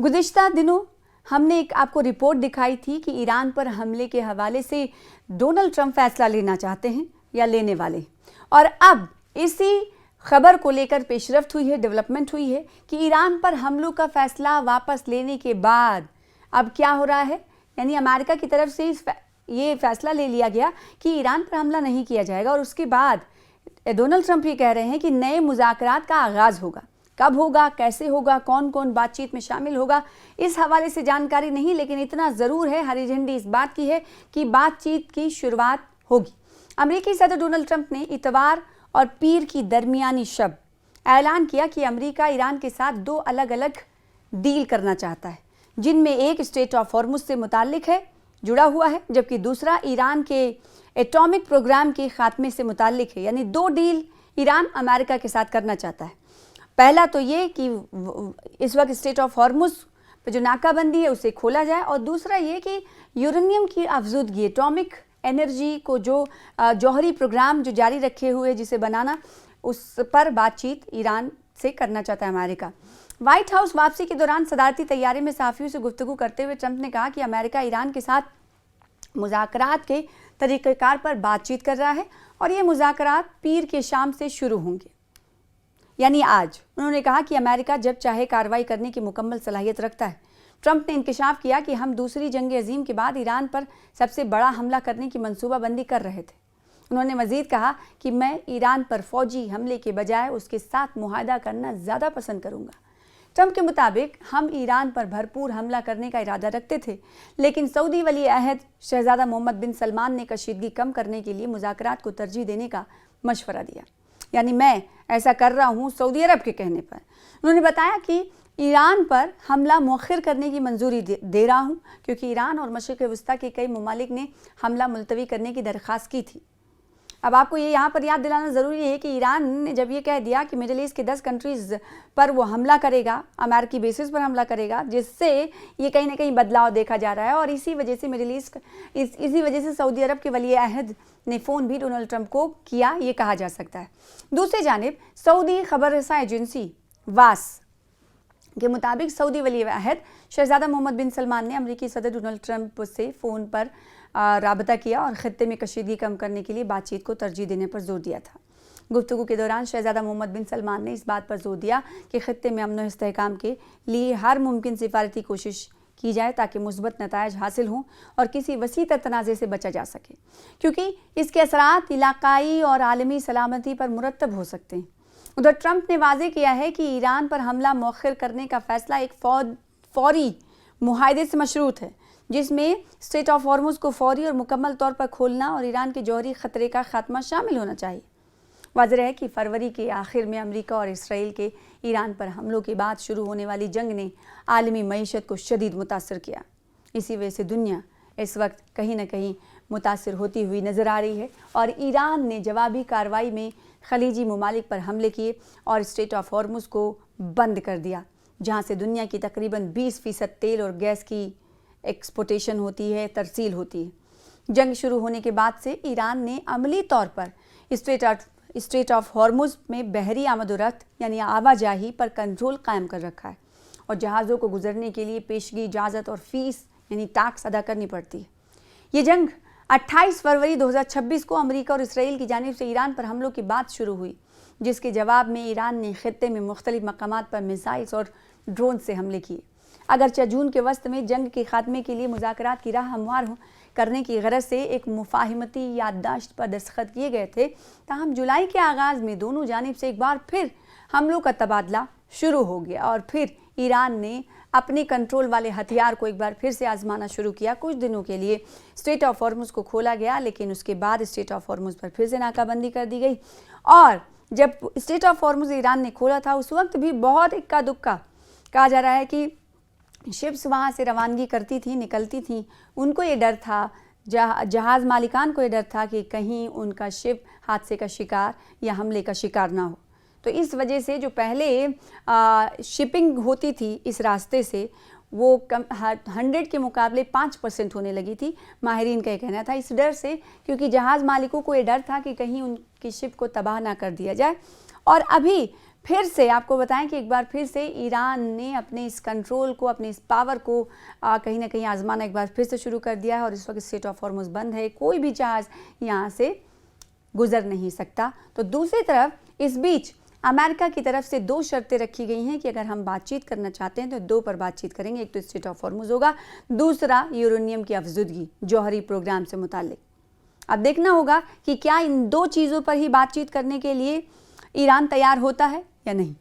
गुज़िश्ता दिनों हमने एक आपको रिपोर्ट दिखाई थी कि ईरान पर हमले के हवाले से डोनाल्ड ट्रंप फैसला लेना चाहते हैं या लेने वाले, और अब इसी खबर को लेकर पेशरफ्त हुई है, डेवलपमेंट हुई है कि ईरान पर हमलों का फैसला वापस लेने के बाद अब क्या हो रहा है, यानी अमेरिका की तरफ से ये फैसला ले लिया गया कि ईरान पर हमला नहीं किया जाएगा। और उसके बाद डोनाल्ड ट्रंप ये कह रहे हैं कि नए मुज़ाकरात का आगाज़ होगा। कब होगा, कैसे होगा, कौन कौन बातचीत में शामिल होगा, इस हवाले से जानकारी नहीं, लेकिन इतना ज़रूर है, हरी झंडी इस बात की है कि बातचीत की शुरुआत होगी। अमेरिकी सदर डोनाल्ड ट्रंप ने इतवार और पीर की दरमियानी शब ऐलान किया कि अमेरिका ईरान के साथ दो अलग अलग डील करना चाहता है, जिनमें एक स्ट्रेट ऑफ हॉर्मुज़ से मुताल्लिक है, जुड़ा हुआ है, जबकि दूसरा ईरान के एटॉमिक प्रोग्राम के खात्मे से मुताल्लिक है। यानी दो डील ईरान अमेरिका के साथ करना चाहता है। पहला तो ये कि इस वक्त स्ट्रेट ऑफ हॉर्मुज़ पर जो नाकाबंदी है उसे खोला जाए, और दूसरा ये कि यूरेनियम की अफजूदगी, एटॉमिक एनर्जी को जो जौहरी प्रोग्राम जो जारी रखे हुए जिसे बनाना, उस पर बातचीत ईरान से करना चाहता है अमेरिका। व्हाइट हाउस वापसी के दौरान सदारती तैयारी में सहाफ़ियों से गुफ्तगू करते हुए ट्रंप ने कहा कि अमेरिका ईरान के साथ मुज़ाकरात के तरीक़ेकार पर बातचीत कर रहा है और ये मुज़ाकरात पीर के शाम से शुरू होंगे, यानी आज। उन्होंने कहा कि अमेरिका जब चाहे कार्रवाई करने की मुकम्मल सलाहियत रखता है। ट्रंप ने इंकशाफ किया कि हम दूसरी जंग अज़ीम के बाद ईरान पर सबसे बड़ा हमला करने की मनसूबाबंदी कर रहे थे। उन्होंने मज़ीद कहा कि मैं ईरान पर फ़ौजी हमले के बजाय उसके साथ मुआहदा करना ज़्यादा पसंद करूँगा। ट्रंप के मुताबिक हम ईरान पर भरपूर हमला करने का इरादा रखते थे, लेकिन सऊदी वली अहद शहज़ादा मोहम्मद बिन सलमान ने कशीदगी कम करने के लिए मुज़ाकरात को तरजीह देने का मशवरा दिया। यानी मैं ऐसा कर रहा हूँ सऊदी अरब के कहने पर। उन्होंने बताया कि ईरान पर हमला मौखिर करने की मंजूरी दे रहा हूँ, क्योंकि ईरान और मशरिक़ वस्ता के कई ममालिक ने हमला मुलतवी करने की दरख्वास्त की थी। अब आपको ये यहाँ पर याद दिलाना ज़रूरी है कि ईरान ने जब ये कह दिया कि मिडिल ईस्ट के 10 कंट्रीज़ पर वो हमला करेगा, अमेरिकी बेसिस पर हमला करेगा, जिससे ये कहीं ना कहीं बदलाव देखा जा रहा है, और इसी वजह से मिडिल ईस्ट इसी वजह से सऊदी अरब के वली अहद ने फ़ोन भी डोनाल्ड ट्रंप को किया, ये कहा जा सकता है। दूसरी जानिब सऊदी खबर रसा एजेंसी वास के मुताबिक सऊदी वली अहद शहज़ादा मोहम्मद बिन सलमान ने अमेरिकी सदर डोनाल्ड ट्रंप से फ़ोन पर राबता किया और ख़ित्ते में कशीदगी कम करने के लिए बातचीत को तरजीह देने पर जोर दिया था। गुफ्तगू के दौरान शहज़ादा मोहम्मद बिन सलमान ने इस बात पर जोर दिया कि ख़ित्ते में अमन व इस्तेहकाम के लिए हर मुमकिन सिफारती कोशिश की जाए ताकि मुस्बत नताइज हासिल हों और किसी वसी तर तनाज़े से बचा जा सके, क्योंकि इसके असरात इलाकाई और आलमी सलामती पर मुरतब हो सकते हैं। उधर ट्रंप ने वाज़ेह किया है कि ईरान पर हमला मौखिर करने का फ़ैसला एक फ़ौरी मुआहदे से मशरूत है, जिसमें स्ट्रेट ऑफ हॉर्मुज़ को फ़ौरी और मुकम्मल तौर पर खोलना और ईरान के जौहरी ख़तरे का खात्मा शामिल होना चाहिए। वाज़ेह है कि फरवरी के आखिर में अमेरिका और इसराइल के ईरान पर हमलों के बाद शुरू होने वाली जंग ने आलमी मईशत को शदीद मुतासर किया। इसी वजह से दुनिया इस वक्त कहीं ना कहीं मुतासर होती हुई नज़र आ रही है, और ईरान ने जवाबी कार्रवाई में खलीजी ममालिक पर हमले किए और स्ट्रेट ऑफ हॉर्मुज़ को बंद कर दिया, जहाँ से दुनिया की तकरीबन 20% तेल और गैस की एक्सपोर्टेशन होती है, तरसील होती है। जंग शुरू होने के बाद से ईरान ने अमली तौर पर स्ट्रेट ऑफ हॉर्मुज़ में बहरी आमद-ओ-रफ्त यानी आवाजाही पर कंट्रोल कायम कर रखा है, और जहाज़ों को गुजरने के लिए पेशगी इजाज़त और फ़ीस यानी टैक्स अदा करनी पड़ती है। ये जंग 28 फरवरी 2026 को अमेरिका और इसराइल की जानिब से ईरान पर हमलों की बात शुरू हुई, जिसके जवाब में ईरान ने ख़ित्ते में मुख्तलिफ मकामात पर मिसाइल्स और ड्रोन से हमले किए। अगरचे जून के वस्त में जंग के खात्मे के लिए मुज़ाकरात की राह हमवार करने की गरज से एक मुफाहिमती याददाश्त पर दस्तखत किए गए थे, ताहम जुलाई के आगाज़ में दोनों जानिब से एक बार फिर हमलों का तबादला शुरू हो गया, और फिर ईरान ने अपने कंट्रोल वाले हथियार को एक बार फिर से आजमाना शुरू किया। कुछ दिनों के लिए स्ट्रेट ऑफ हॉर्मुज़ को खोला गया, लेकिन उसके बाद स्ट्रेट ऑफ हॉर्मुज़ पर फिर से नाकाबंदी कर दी गई, और जब स्ट्रेट ऑफ हॉर्मुज़ ईरान ने खोला था उस वक्त भी बहुत इक्का दुक्का कहा जा रहा है कि शिप्स वहाँ से रवानगी करती थी, निकलती थी, उनको ये डर था, जहाज़ मालिकान को ये डर था कि कहीं उनका शिप हादसे का शिकार या हमले का शिकार ना हो। तो इस वजह से जो पहले शिपिंग होती थी इस रास्ते से, वो 100 के मुकाबले 5% होने लगी थी, माहिरीन का ये कहना था, इस डर से, क्योंकि जहाज़ मालिकों को ये डर था कि कहीं उनकी शिप को तबाह ना कर दिया जाए। और अभी फिर से आपको बताएं कि एक बार फिर से ईरान ने अपने इस कंट्रोल को, अपने इस पावर को कहीं ना कहीं आजमाना एक बार फिर से शुरू कर दिया है और इस वक्त स्ट्रेट ऑफ हॉर्मुज़ बंद है, कोई भी जहाज़ यहाँ से गुजर नहीं सकता। तो दूसरी तरफ इस बीच अमेरिका की तरफ से 2 शर्तें रखी गई हैं कि अगर हम बातचीत करना चाहते हैं तो 2 पर बातचीत करेंगे। एक तो स्ट्रेट ऑफ हॉर्मुज़ होगा, दूसरा यूरेनियम की अफज़ुदगी जौहरी प्रोग्राम से मुताल्लिक। अब देखना होगा कि क्या इन 2 चीज़ों पर ही बातचीत करने के लिए ईरान तैयार होता है या नहीं।